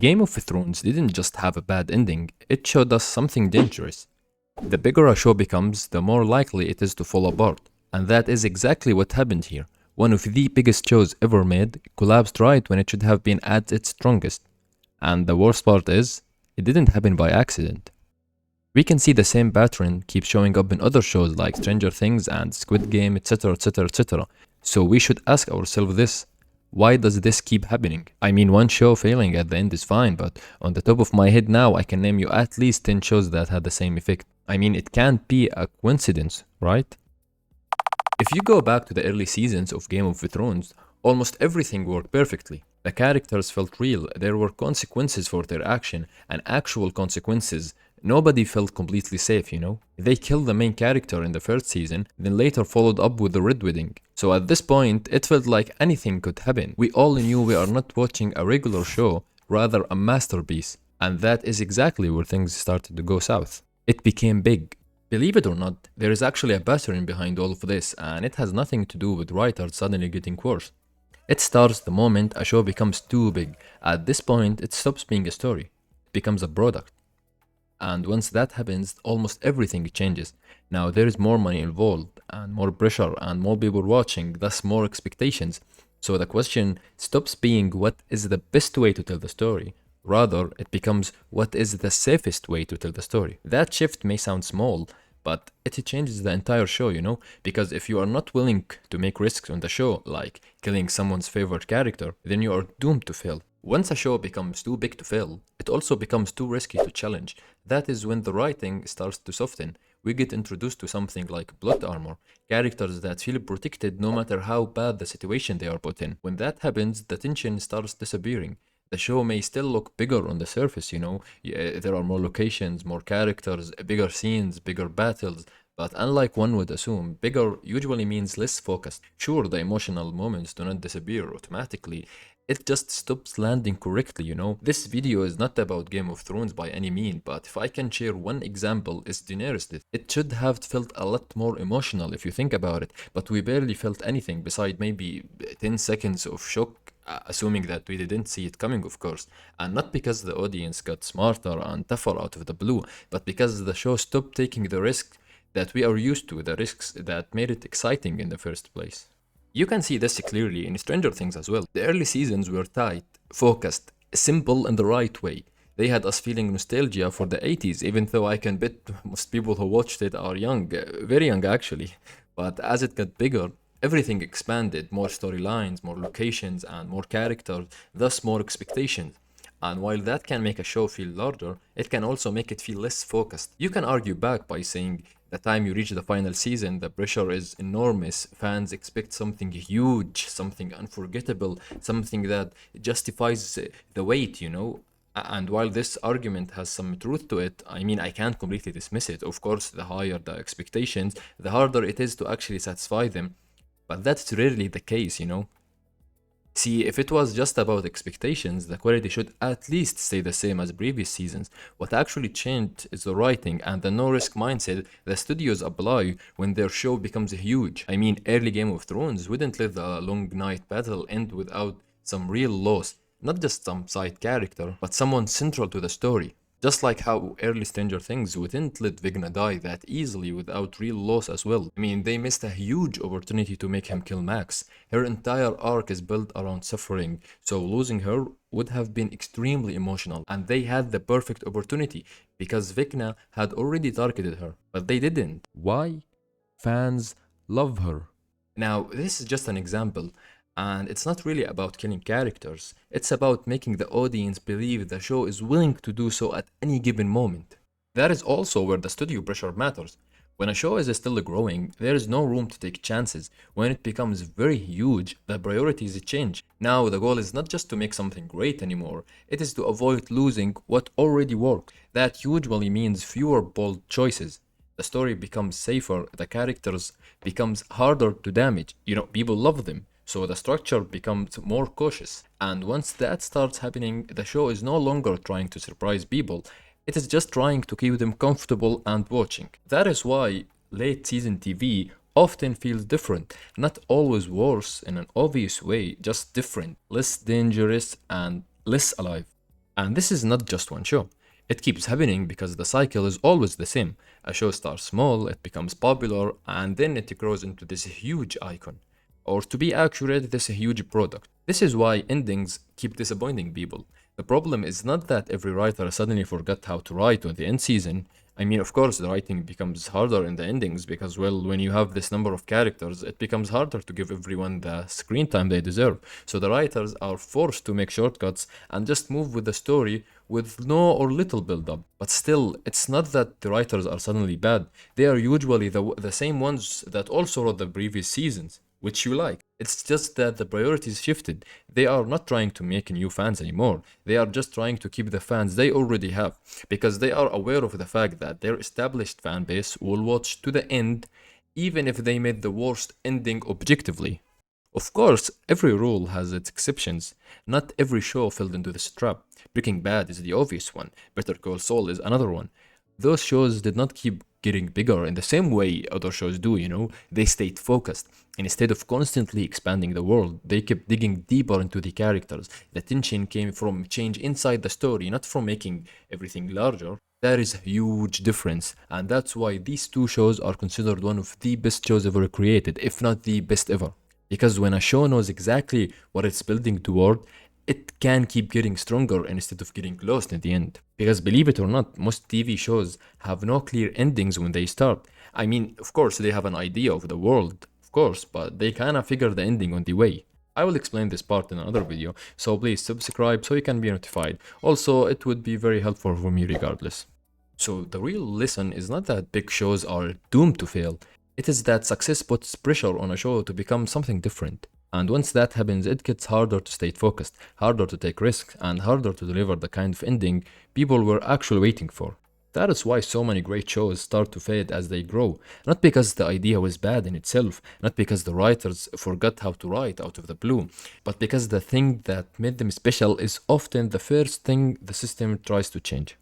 Game of Thrones didn't just have a bad ending, it showed us something dangerous. The bigger a show becomes, the more likely it is to fall apart. And that is exactly what happened here. One of the biggest shows ever made collapsed right when it should have been at its strongest. And the worst part is, it didn't happen by accident. We can see the same pattern keep showing up in other shows like Stranger Things and Squid Game, etc., etc., etc. So we should ask ourselves this: why does this keep happening? I mean, one show failing at the end is fine, but on the top of my head now, I can name you at least 10 shows that had the same effect. I mean, it can't be a coincidence, right? If you go back to the early seasons of Game of Thrones, almost everything worked perfectly. The characters felt real, there were consequences for their action, and actual consequences. Nobody felt completely safe, you know? They killed the main character in the first season, then later followed up with the Red Wedding. So at this point, it felt like anything could happen. We all knew we are not watching a regular show, rather a masterpiece. And that is exactly where things started to go south. It became big. Believe it or not, there is actually a pattern behind all of this, and it has nothing to do with writers suddenly getting worse. It starts the moment a show becomes too big. At this point, it stops being a story. It becomes a product. And once that happens, almost everything changes. Now there is more money involved, and more pressure, and more people watching, thus more expectations. So the question stops being what is the best way to tell the story. Rather, it becomes what is the safest way to tell the story. That shift may sound small, but it changes the entire show, you know? Because if you are not willing to make risks on the show, like killing someone's favorite character, then you are doomed to fail. Once a show becomes too big to fail, it also becomes too risky to challenge. That is when the writing starts to soften. We get introduced to something like plot armor, characters that feel protected no matter how bad the situation they are put in. When that happens, the tension starts disappearing. The show may still look bigger on the surface, you know. There are more locations, more characters, bigger scenes, bigger battles. But unlike one would assume, bigger usually means less focused. Sure, the emotional moments do not disappear automatically. It just stops landing correctly, you know. This video is not about Game of Thrones by any mean, but if I can share one example, is Daenerys death. It should have felt a lot more emotional if you think about it, but we barely felt anything beside maybe 10 seconds of shock, assuming that we didn't see it coming, of course. And not because the audience got smarter and tougher out of the blue, but because the show stopped taking the risk that we are used to, the risks that made it exciting in the first place. You can see this clearly in Stranger Things as well. The early seasons were tight, focused, simple in the right way. They had us feeling nostalgia for the 80s, even though I can bet most people who watched it are young, very young actually. But as it got bigger, everything expanded, more storylines, more locations, and more characters, thus more expectations. And while that can make a show feel larger, it can also make it feel less focused. You can argue back by saying the time you reach the final season, the pressure is enormous. Fans expect something huge, something unforgettable, something that justifies the wait, you know? And while this argument has some truth to it, I mean, I can't completely dismiss it. Of course, the higher the expectations, the harder it is to actually satisfy them. But that's rarely the case, you know? See, if it was just about expectations, the quality should at least stay the same as previous seasons. What actually changed is the writing and the no risk mindset the studios apply when their show becomes huge. I mean, early Game of Thrones wouldn't let the long night battle end without some real loss. Not just some side character, but someone central to the story. Just like how early Stranger Things wouldn't let Vigna die that easily without real loss as well. I mean, they missed a huge opportunity to make him kill Max. Her entire arc is built around suffering, so losing her would have been extremely emotional. And they had the perfect opportunity because Vigna had already targeted her, but they didn't. Why? Fans love her. Now, this is just an example, and it's not really about killing characters, it's about making the audience believe the show is willing to do so at any given moment. That is also where the studio pressure matters. When a show is still growing, there is no room to take chances. When it becomes very huge, the priorities change. Now, the goal is not just to make something great anymore, it is to avoid losing what already worked. That usually means fewer bold choices. The story becomes safer, the characters becomes harder to damage. You know, people love them. So the structure becomes more cautious. And once that starts happening, the show is no longer trying to surprise people. It is just trying to keep them comfortable and watching. That is why late season TV often feels different. Not always worse in an obvious way, just different, less dangerous, and less alive. And this is not just one show. It keeps happening because the cycle is always the same. A show starts small, it becomes popular, and then it grows into this huge icon. Or to be accurate, this huge product. This is why endings keep disappointing people. The problem is not that every writer suddenly forgot how to write on the end season. I mean, of course, the writing becomes harder in the endings because, well, when you have this number of characters, it becomes harder to give everyone the screen time they deserve. So the writers are forced to make shortcuts and just move with the story with no or little build up. But still, it's not that the writers are suddenly bad. They are usually the same ones that also wrote the previous seasons, which you like. It's just that the priorities shifted. They are not trying to make new fans anymore. They are just trying to keep the fans they already have because they are aware of the fact that their established fan base will watch to the end even if they made the worst ending objectively. Of course, every rule has its exceptions. Not every show fell into this trap. Breaking Bad is the obvious one. Better Call Saul is another one. Those shows did not keep getting bigger in the same way other shows do, you know? They stayed focused. And instead of constantly expanding the world, they kept digging deeper into the characters. The tension came from change inside the story, not from making everything larger. That is a huge difference, and that's why these two shows are considered one of the best shows ever created, if not the best ever. Because when a show knows exactly what it's building toward, it can keep getting stronger instead of getting lost in the end. Because believe it or not, most TV shows have no clear endings when they start. I mean, of course, they have an idea of the world, of course, but they kinda figure the ending on the way. I will explain this part in another video, so please subscribe so you can be notified. Also, it would be very helpful for me regardless. So the real lesson is not that big shows are doomed to fail. It is that success puts pressure on a show to become something different. And once that happens, it gets harder to stay focused, harder to take risks, and harder to deliver the kind of ending people were actually waiting for. That is why so many great shows start to fade as they grow. Not because the idea was bad in itself, not because the writers forgot how to write out of the blue, but because the thing that made them special is often the first thing the system tries to change.